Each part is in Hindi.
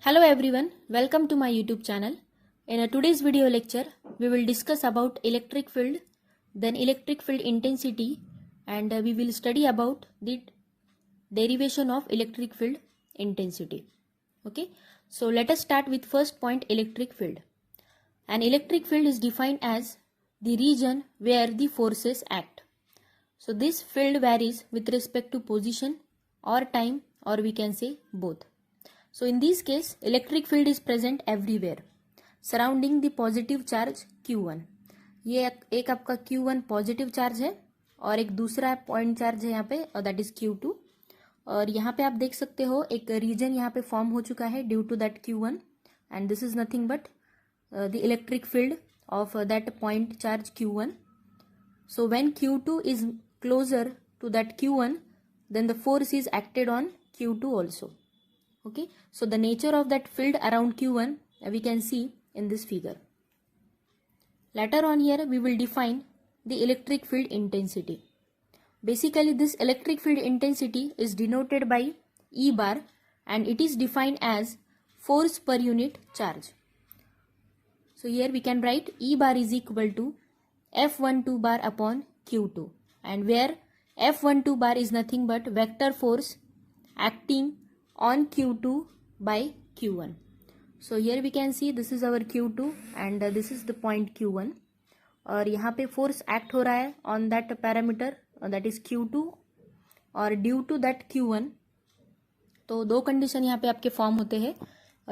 Hello everyone, welcome to my YouTube channel. In today's video lecture, we will discuss about electric field, then electric field intensity, and we will study about the derivation of electric field intensity. Okay, so let us start with first point, electric field. An electric field is defined as the region where the forces act. So this field varies with respect to position or time, or we can say both. So in this case, electric field is present everywhere surrounding the positive charge Q1. ये एक आपका Q1 पॉजिटिव चार्ज है और एक दूसरा पॉइंट चार्ज है यहाँ पे, और दैट इज Q2. और यहाँ पे आप देख सकते हो एक रीजन यहाँ पे फॉर्म हो चुका है due to that Q1, and this is nothing but the electric field of that point charge Q1. So when Q2 is closer to that Q1, then the force is acted on Q2 also. Okay, so the nature of that field around Q1 we can see in this figure. Later on here we will define the electric field intensity. Basically this electric field intensity is denoted by E bar, and it is defined as force per unit charge. So here we can write E bar is equal to F12 bar upon Q2, and where F12 bar is nothing but vector force acting on Q2 by Q1. So here we can see this is our Q2 and this is the point Q1, और यहाँ पे force act हो रहा है on that parameter that is Q2, और due to that Q1. तो दो कंडीशन यहाँ पे आपके फॉर्म होते हैं.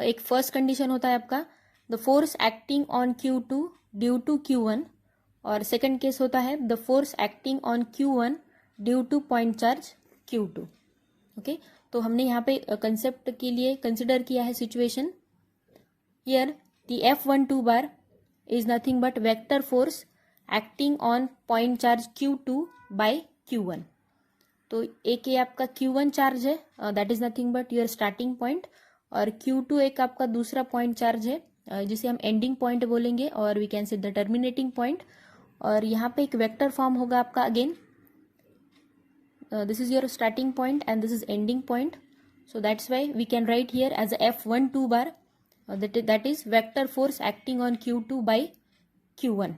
एक फर्स्ट कंडीशन होता है आपका the force acting on Q2 due to Q1, और सेकंड केस होता है the force acting on Q1 due to point charge Q2. Okay, तो हमने यहाँ पे कंसेप्ट के लिए कंसिडर किया है situation. Here the F12 bar is nothing but vector force acting on point charge Q2 by Q1. तो एक ये आपका Q1 चार्ज है, that is nothing but your starting point, और Q2 एक आपका दूसरा पॉइंट चार्ज है जिसे हम एंडिंग पॉइंट बोलेंगे, और we can say the terminating point. और यहाँ पे एक वेक्टर फॉर्म होगा आपका again. This is your starting point and this is ending point, so that's why we can write here as a F12 bar, that is vector force acting on Q2 by Q1.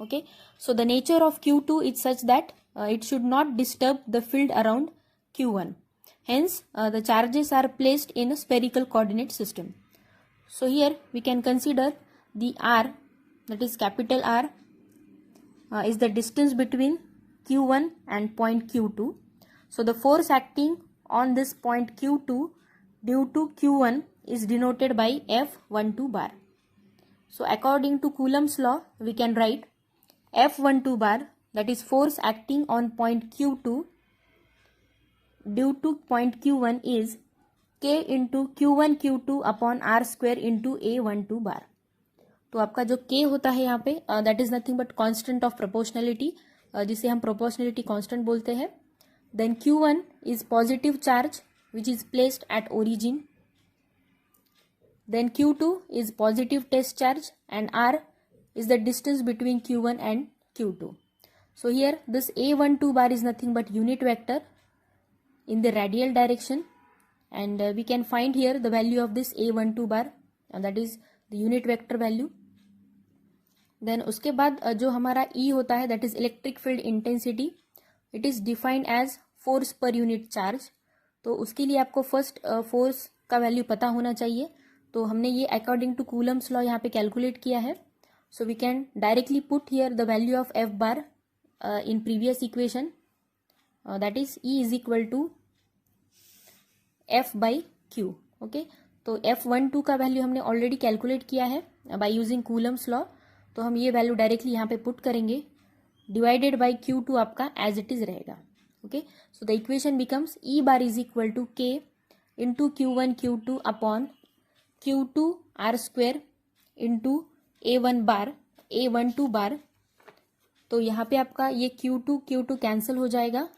Okay, so the nature of Q2 is such that it should not disturb the field around Q1, hence the charges are placed in a spherical coordinate system. So here we can consider the R, that is capital R, is the distance between Q1 and point Q2. So the force acting on this point Q2 due to Q1 is denoted by F12 bar. So according to Coulomb's law, we can write F12 bar, that is force acting on point Q2 due to point Q1, is K into Q1 Q2 upon R square into A12 bar. तो आपका जो K होता है यहाँ पे that is nothing but constant of proportionality, जिसे हम प्रोपोर्शनलिटी कांस्टेंट बोलते हैं. Then Q1 is positive charge which is placed at origin. Then Q2 is positive test charge and R is the distance between Q1 and Q2. So here this A12 bar is nothing but unit vector in the radial direction, and we can find here the value of this A12 bar, and that is the unit vector value. Then उसके बाद जो हमारा E होता है that is electric field intensity. It is defined as force per unit charge. तो उसके लिए आपको फर्स्ट फोर्स का वैल्यू पता होना चाहिए. तो हमने ये अकॉर्डिंग टू कूलम्स लॉ यहाँ पे कैलकुलेट किया है. So we can directly put here the value of F bar in previous equation, that is E is equal to F by Q. Okay, तो F12 का वैल्यू हमने ऑलरेडी कैलकुलेट किया है बाय यूजिंग कूलम्स लॉ. तो हम ये वैल्यू डायरेक्टली यहाँ पे पुट करेंगे, डिवाइडेड बाय Q2 आपका एज इट इज रहेगा. Okay, so the equation becomes E bar is equal to K into Q1 Q2 upon Q2 R square into A1 bar A12 bar. तो यहाँ पे आपका ये Q2 कैंसिल हो जाएगा.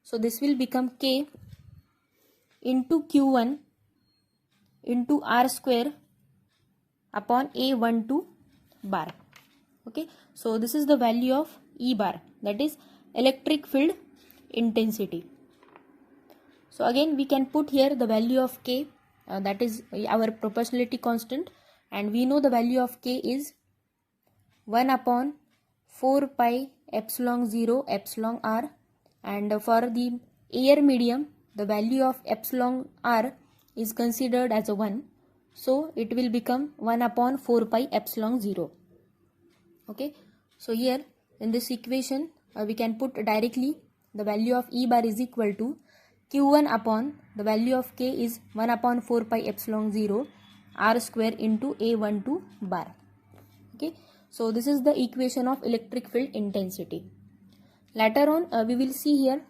So this will become K into Q1 into R square upon A12 bar. Okay, so this is the value of E bar, that is electric field intensity. So again we can put here the value of K that is our proportionality constant, and we know the value of K is 1 upon 4 pi epsilon 0 epsilon r, and for the air medium the value of epsilon r is considered as a 1, so it will become 1 upon 4 pi epsilon 0. Okay, so here in this equation we can put directly the value of E bar is equal to Q1 upon the value of K is 1 upon 4 pi epsilon 0 r square into A12 bar. Okay, so this is the equation of electric field intensity. Later on we will see here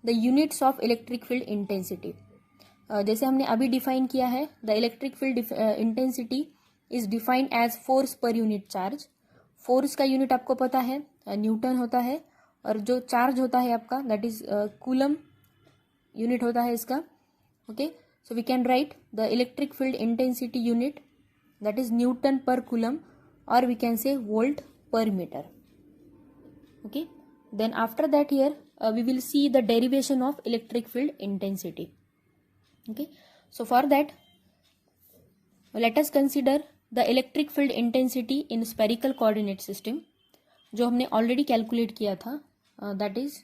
the units of electric field intensity. जैसे हमने अभी डिफाइन किया है, the electric field intensity is defined as force per unit charge. Force का यूनिट आपको पता है न्यूटन होता है, और जो चार्ज होता है आपका दैट इज कूलम यूनिट होता है इसका. Okay, so we can write the electric field intensity unit that is newton per coulomb, और we can say volt per metre. Okay, then after that here we will see the derivation of electric field intensity. Okay, so for that let us consider the electric field intensity in spherical coordinate system, जो हमने already calculate किया था. That is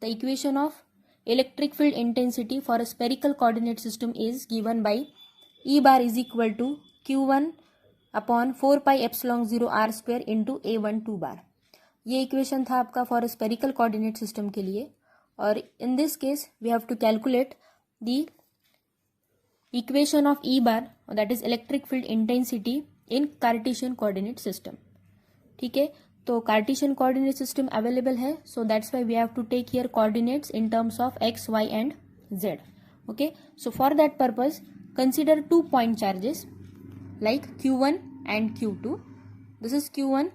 the equation of electric field intensity for a spherical coordinate system is given by E bar is equal to Q1 upon 4 pi epsilon 0 r square into A12 bar. ये इक्वेशन था आपका फॉर स्पेरिकल कोऑर्डिनेट सिस्टम के लिए, और in this case we have to calculate the equation of E bar that is electric field intensity in Cartesian coordinate system. ठीक है, तो कार्टेशियन कोऑर्डिनेट सिस्टम अवेलेबल है, so that's why we have to take here coordinates in terms of x y and z. Okay, so for that purpose consider 2 point charges like Q1 and Q2. This is Q1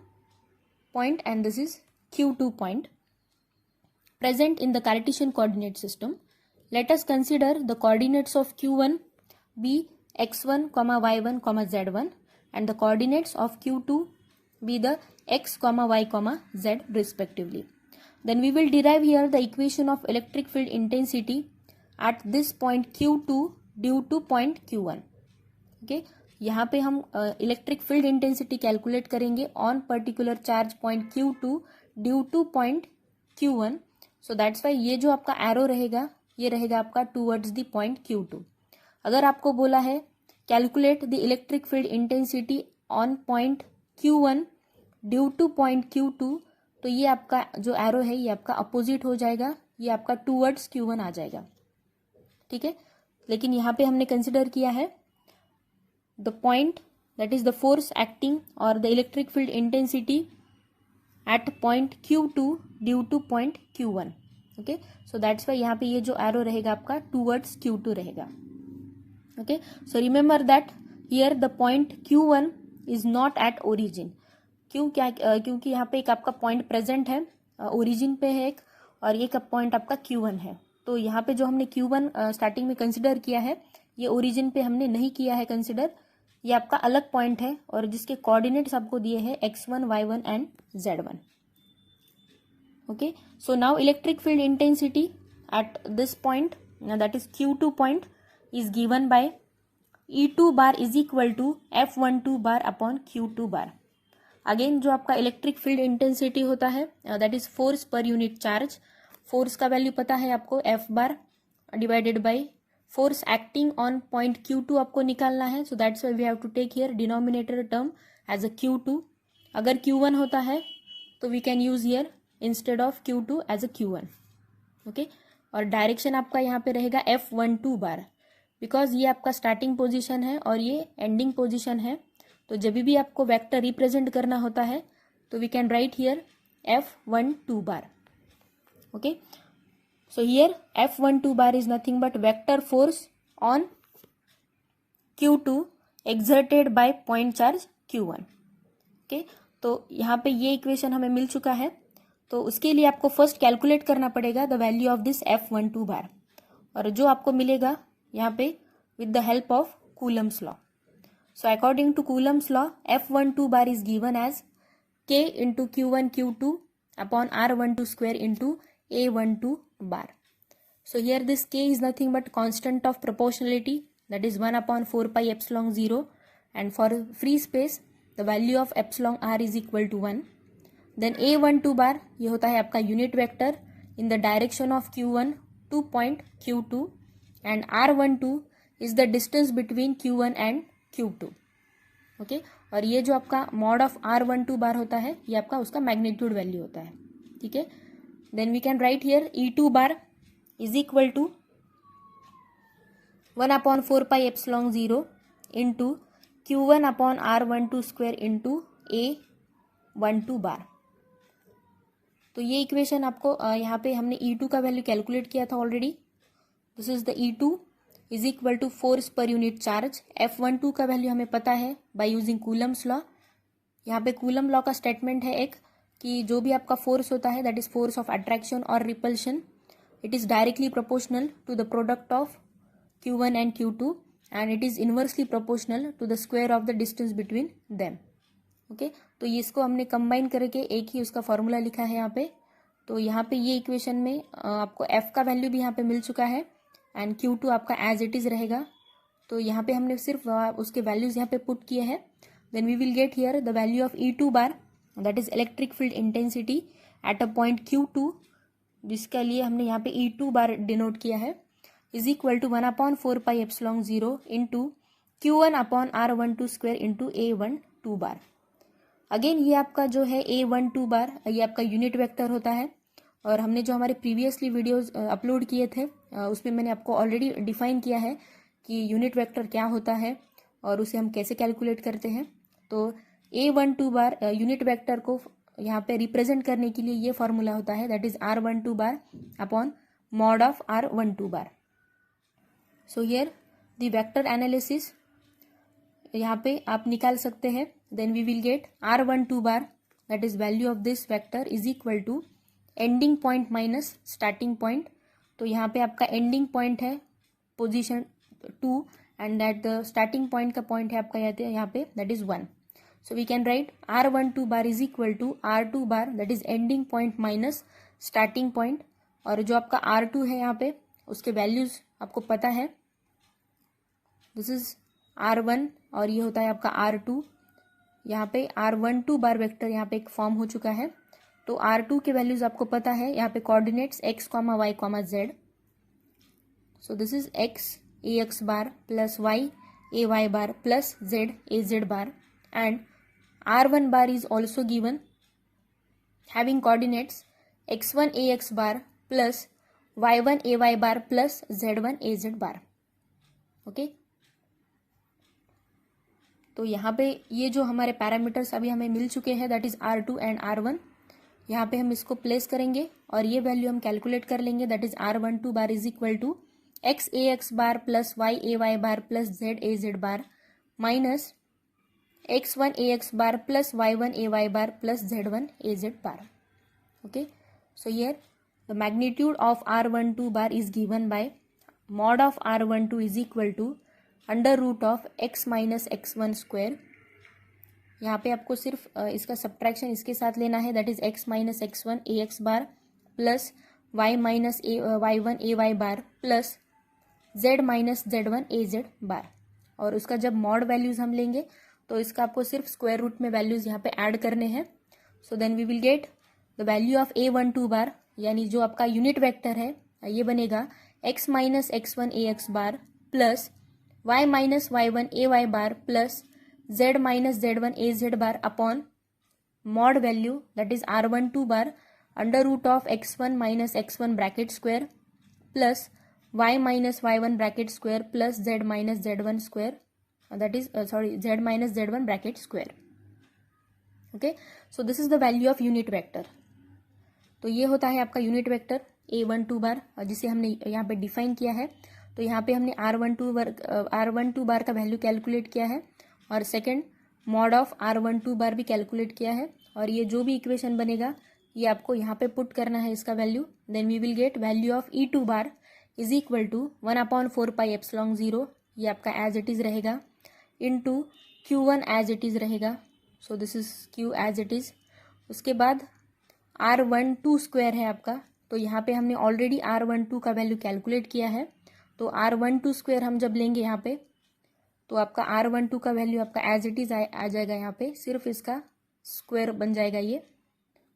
point and this is Q2 point present in the Cartesian coordinate system. Let us consider the coordinates of Q1 be x1, y1, z1, and the coordinates of Q2 be the x, y, z respectively. Then we will derive here the equation of electric field intensity at this point Q2 due to point Q1. Okay, यहाँ पे हम इलेक्ट्रिक फील्ड इंटेंसिटी कैलकुलेट करेंगे on particular charge point Q2 due to point Q1. So that's why ये जो आपका एरो रहेगा ये रहेगा आपका टूवर्ड्स द पॉइंट Q2. अगर आपको बोला है calculate the electric field intensity on point Q1 due to point Q2, तो ये आपका जो एरो है ये आपका अपोजिट हो जाएगा, ये आपका टूवर्ड्स Q1 आ जाएगा. ठीक है, लेकिन यहाँ पे हमने कंसिडर किया है the point that is the force acting or the electric field intensity at point Q2 due to point Q1. Okay, so that's why यहाँ पे ये जो arrow रहेगा आपका towards Q2 रहेगा. Okay, so remember that here the point Q1 is not at origin. क्योंकि यहाँ पे एक आपका point present है, origin पे है एक, और ये का point आपका Q1 है. तो यहाँ पे जो हमने Q1 स्टार्टिंग में कंसिडर किया है ये ओरिजिन पे हमने नहीं किया है कंसिडर, ये आपका अलग पॉइंट है और जिसके कोऑर्डिनेट्स आपको दिए हैं x1, y1 and z1. Okay, so now electric field intensity at this point that is Q2 point is given by E2 bar is equal to F12 bar upon Q2 bar. Again जो आपका इलेक्ट्रिक फील्ड इंटेंसिटी होता है that is force per unit charge. Force का वैल्यू पता है आपको F bar divided by force acting on point Q2 आपको निकालना है. So that's why we have to take here denominator term as a Q2. अगर Q1 होता है तो we can use here instead of Q2 as a Q1. Okay, और डायरेक्शन आपका यहाँ पे रहेगा F12 बार, बिकॉज ये आपका स्टार्टिंग पोजीशन है और ये एंडिंग पोजीशन है. तो जब भी आपको वेक्टर रिप्रेजेंट करना होता है तो we can write here F12 bar. Okay, so here F12 bar is nothing but vector force on Q2 exerted by point charge Q1. Okay, तो यहाँ पे ये इक्वेशन हमें मिल चुका है, तो उसके लिए आपको फर्स्ट कैलकुलेट करना पड़ेगा the value of this F12 bar, और जो आपको मिलेगा यहाँ पे with the help of Coulomb's law. So according to Coulomb's law F12 bar is given as K into Q1 Q2 upon R12 square into A12 bar. So here this K is nothing but constant of proportionality that is 1/4 pi epsilon 0, and for free space the value of epsilon r is equal to 1. Then a12 bar ये होता है आपका unit vector in the direction of q1 to point q2, and r12 is the distance between q1 and q2. Okay, और ये जो आपका मॉड ऑफ r12 बार होता है ये आपका उसका मैग्नीट्यूड वैल्यू होता है. ठीक है, then we can write here e2 bar is equal to 1/4 pi epsilon 0 into q1/r12 square into a12 bar. तो ये इक्वेशन आपको यहाँ पे हमने E2 का वैल्यू कैलकुलेट किया था already. This is the E2 is equal to force per unit charge. F12 का वैल्यू हमें पता है बाय यूजिंग कूलम्स लॉ. यहाँ पे कूलम लॉ का स्टेटमेंट है एक कि जो भी आपका फोर्स होता है that is force of attraction और repulsion, it is directly proportional to the product of Q1 and Q2 and it is inversely proportional to the square of the distance between them. Okay, तो ये इसको हमने कंबाइन करके एक ही उसका फॉर्मूला लिखा है यहाँ पे. तो यहाँ पे ये इक्वेशन में आपको F का वैल्यू भी यहाँ पे मिल चुका है एंड Q2 आपका एज इट इज रहेगा. तो यहाँ पे हमने सिर्फ उसके वैल्यूज यहाँ पे पुट किए हैं. Then we will get here the value of E2 bar that is electric field intensity at a point Q2, जिसके लिए हमने यहाँ पे E2 बार डिनोट किया है, is equal to 1/4 pi epsilon 0 into q1/r12 square into a12 bar. Again ये आपका जो है a12 बार ये आपका यूनिट वेक्टर होता है, और हमने जो हमारे प्रीवियसली वीडियोस अपलोड किए थे उसमें मैंने आपको ऑलरेडी डिफाइन किया है कि यूनिट वेक्टर क्या होता है और उसे हम कैसे कैलकुलेट करते हैं. तो a12 बार यूनिट वेक्टर को यहाँ पे रिप्रेजेंट करने के लिए ये फॉर्मूला होता है that is r12 bar upon mod of r12 bar. So here the vector analysis यहाँ पे आप निकाल सकते हैं. Then we will get r12 bar that is value of this vector is equal to ending point minus starting point. तो यहाँ पे आपका एंडिंग पॉइंट है position 2 and that the starting point का पॉइंट है आपका यहाँ पे that is 1. So we can right r12 bar is equal to r2 bar that is ending point minus starting point. और जो आपका r2 है यहाँ पे उसके वैल्यूज आपको पता है, दिस इज r1 और ये होता है आपका r2. यहाँ पे r12 बार वेक्टर यहाँ पे एक फॉर्म हो चुका है. तो r2 के वैल्यूज आपको पता है, यहाँ पे coordinates x, y, z. So this is x ax bar plus y ay bar plus z az bar, and r1 bar is also given having coordinates x1 ax bar plus y1 ay bar plus z1 az bar. Okay, तो यहाँ पे ये जो हमारे पैरामीटर्स अभी हमें मिल चुके हैं that is r2 and r1, यहाँ पे हम इसको प्लेस करेंगे और ये वैल्यू हम कैलकुलेट कर लेंगे that is r12 bar is equal to x ax bar plus y ay bar plus z az bar minus x1 ax bar plus y1 ay bar plus z1 az bar. Okay, so here the magnitude of r12 bar is given by mod of r12 is equal to under root of x minus x1 square. यहाँ पे आपको सिर्फ इसका सब्ट्रैक्शन इसके साथ लेना है that is x minus x1 ax bar plus y minus y1 ay bar plus z minus z1 az बार. और उसका जब मॉड वैल्यूज हम लेंगे तो इसका आपको सिर्फ स्क्वायर रूट में वैल्यूज यहाँ पे ऐड करने हैं. So then we will get the value of a12 bar, यानी जो आपका यूनिट वेक्टर है ये बनेगा x minus x1 ax bar plus y minus y1 ay bar plus z minus z1 az bar upon mod value that is r12 bar under root of x1 minus x1 bracket square plus y minus y1 bracket square plus z minus z1 square that is z minus z1 bracket square. Okay, so this is the value of unit vector. तो ये होता है आपका यूनिट वेक्टर a12 बार जिसे हमने यहाँ पे डिफाइन किया है. तो यहाँ पे हमने r12 बार का वैल्यू कैलकुलेट किया है और सेकंड मॉड ऑफ r12 बार भी कैलकुलेट किया है, और ये जो भी इक्वेशन बनेगा ये आपको यहाँ पे पुट करना है इसका value. Then we will get value of E2 bar is equal to 1/4 pi epsilon 0, ये आपका एज इट इज़ रहेगा, into Q1 as it is रहेगा. So this is Q as it is. उसके बाद r12 स्क्वायर है आपका, तो यहाँ पे हमने ऑलरेडी r12 का वैल्यू कैलकुलेट किया है. तो R12 स्क्वायर हम जब लेंगे यहाँ पे तो आपका R12 का वैल्यू आपका एज इट इज़ आ जाएगा, यहाँ पे सिर्फ इसका स्क्वायर बन जाएगा ये,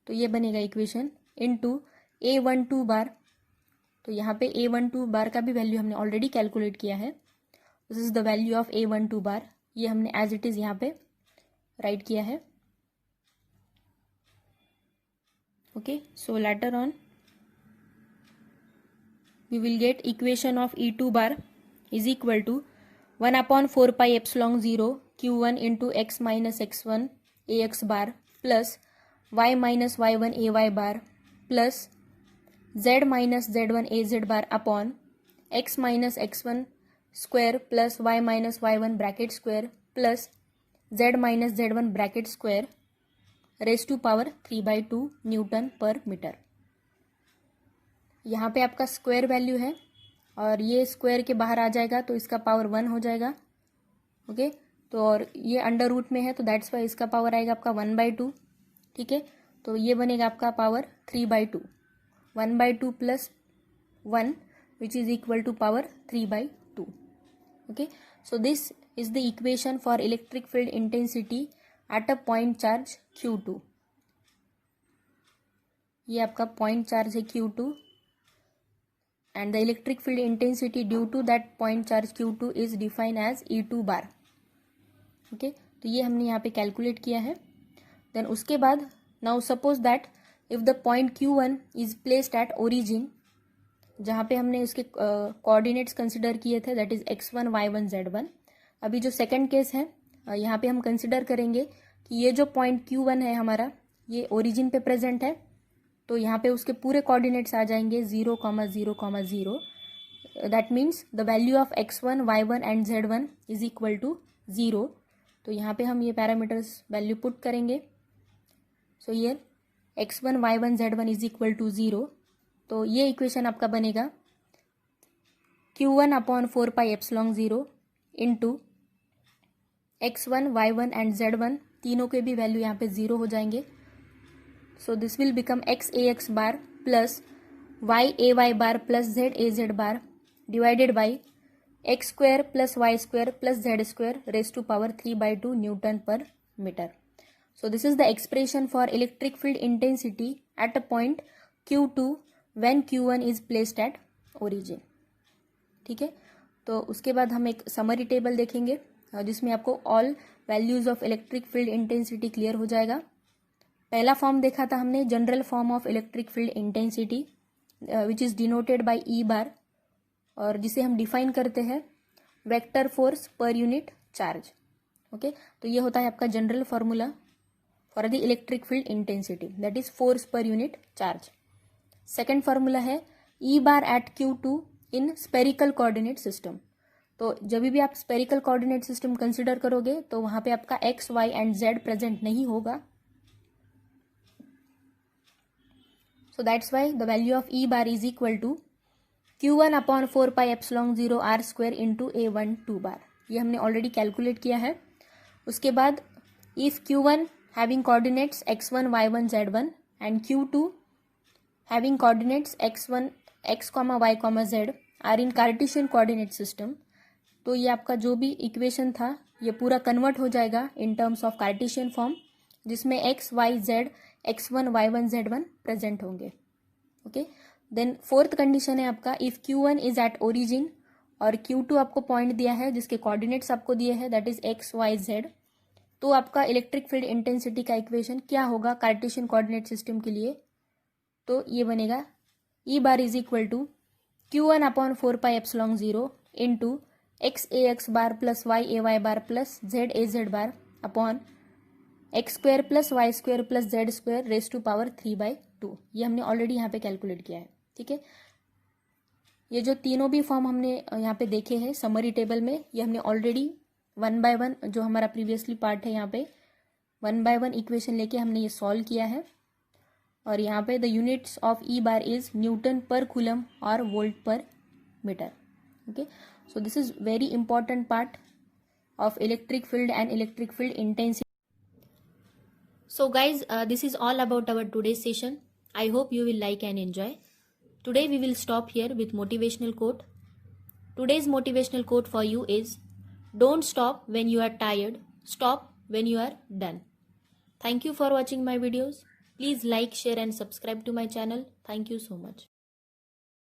तो ये बनेगा इक्वेशन इनटू A12 बार। तो यहाँ पे A12 बार का भी वैल्यू हमने ऑलरेडी कैलकुलेट किया है, this is the value of A12 बार, ये हमने एज इट इज़ यहाँ पे राइट किया है। Okay, so later on we will get equation of E2 bar is equal to 1 upon 4 pi epsilon 0 Q1 into x minus x1 ax bar plus y minus y1 ay bar plus z minus z1 az bar upon x minus x1 square plus y minus y1 bracket square plus z minus z1 bracket square raised to power 3/2 Newton पर मीटर। यहाँ पे आपका स्क्वायर वैल्यू है और ये स्क्वायर के बाहर आ जाएगा तो इसका पावर 1 हो जाएगा। ओके, तो और ये अंडर रूट में है तो दैट्स वाई इसका पावर आएगा आपका 1/2। ठीक है, तो ये बनेगा आपका power 3/2, 1/2 plus 1 which is equal to power 3/2। Okay, so this is the equation for electric field intensity at a point charge Q2। ये आपका पॉइंट चार्ज है Q2 and the electric field intensity due to that point charge Q2 is defined as E2 bar। Okay, तो ये हमने यहाँ पे कैलकुलेट किया है। देन उसके बाद now suppose that if the point Q1 is placed at origin, जहाँ पे हमने उसके कोऑर्डिनेट्स कंसिडर किए थे, that is x1 y1 z1। अभी जो सेकंड केस है यहाँ पे हम कंसिडर करेंगे कि ये जो पॉइंट Q1 है हमारा, ये ओरिजिन पे प्रेजेंट है, तो यहाँ पे उसके पूरे कोऑर्डिनेट्स आ जाएंगे 0, 0, 0। That means the value of x1 y1 and z1 is equal to 0। तो यहाँ पे हम ये पैरामीटर्स वैल्यू पुट करेंगे। सो ये x1 y1 z1 is equal to 0, तो ये इक्वेशन आपका बनेगा Q1 upon 4 pi epsilon 0 into x1 y1 and z1, तीनों के भी वैल्यू यहाँ पे 0 हो जाएंगे। So this will become x ax bar plus y ay bar plus z az bar divided by x square plus y square plus z square raised to power 3/2 Newton per meter. So this is the expression for electric field intensity at a point Q2 when Q1 is placed at origin। ठीक है, तो उसके बाद हम एक समरी टेबल देखेंगे जिसमें आपको all values of electric field intensity clear हो जाएगा। पहला फॉर्म देखा था हमने general form of electric field intensity which is denoted by E bar, और जिसे हम डिफाइन करते हैं vector force per unit charge. Okay, तो ये होता है आपका general formula for the electric field intensity, that is force per unit charge. Second formula है E bar at Q2 in spherical coordinate system. तो जब भी आप स्पेरिकल कोऑर्डिनेट सिस्टम कंसिडर करोगे तो वहां पे आपका x, y and z present नहीं होगा। So that's why the value of E bar is equal to Q1 upon 4 pi epsilon 0 R square into A12 bar। ये हमने ऑलरेडी कैलकुलेट किया है। उसके बाद if Q1 having coordinates x1 y1 z1 and Q2 having coordinates x1 x, y, z are in Cartesian coordinate system, तो ये आपका जो भी इक्वेशन था ये पूरा कन्वर्ट हो जाएगा इन टर्म्स ऑफ कार्टेशियन फॉर्म, जिसमें x, y, z, x1, y1, z1 present होंगे। ओके, देन फोर्थ कंडीशन है आपका if Q1 is at origin और Q2 आपको पॉइंट दिया है जिसके कोऑर्डिनेट्स आपको दिए हैं, that is x, y, z, तो आपका इलेक्ट्रिक फील्ड इंटेंसिटी का इक्वेशन क्या होगा कार्टेशियन कोऑर्डिनेट सिस्टम के लिए? तो ये बनेगा E bar is equal to Q1 upon 4 pi epsilon 0 into x ax bar plus y ay bar plus z az bar upon x square plus y square plus z square raise to power 3/2। ये हमने ऑलरेडी यहाँ पे कैलकुलेट किया है। ठीक है, ये जो तीनों भी फॉर्म हमने यहाँ पे देखे हैं समरी टेबल में, ये हमने ऑलरेडी 1 बाय 1 जो हमारा प्रीवियसली पार्ट है यहाँ पे 1 बाय 1 इक्वेशन लेके हमने ये सॉल्व किया है। और यहाँ पे the units of E bar is newton per coulomb और volt per metre. Okay, so this is very important part of electric field and electric field intensity. So guys, this is all about our today's session. I hope you will like and enjoy. Today we will stop here with motivational quote. Today's motivational quote for you is, don't stop when you are tired, stop when you are done. Thank you for watching my videos. Please like, share and subscribe to my channel. Thank you so much.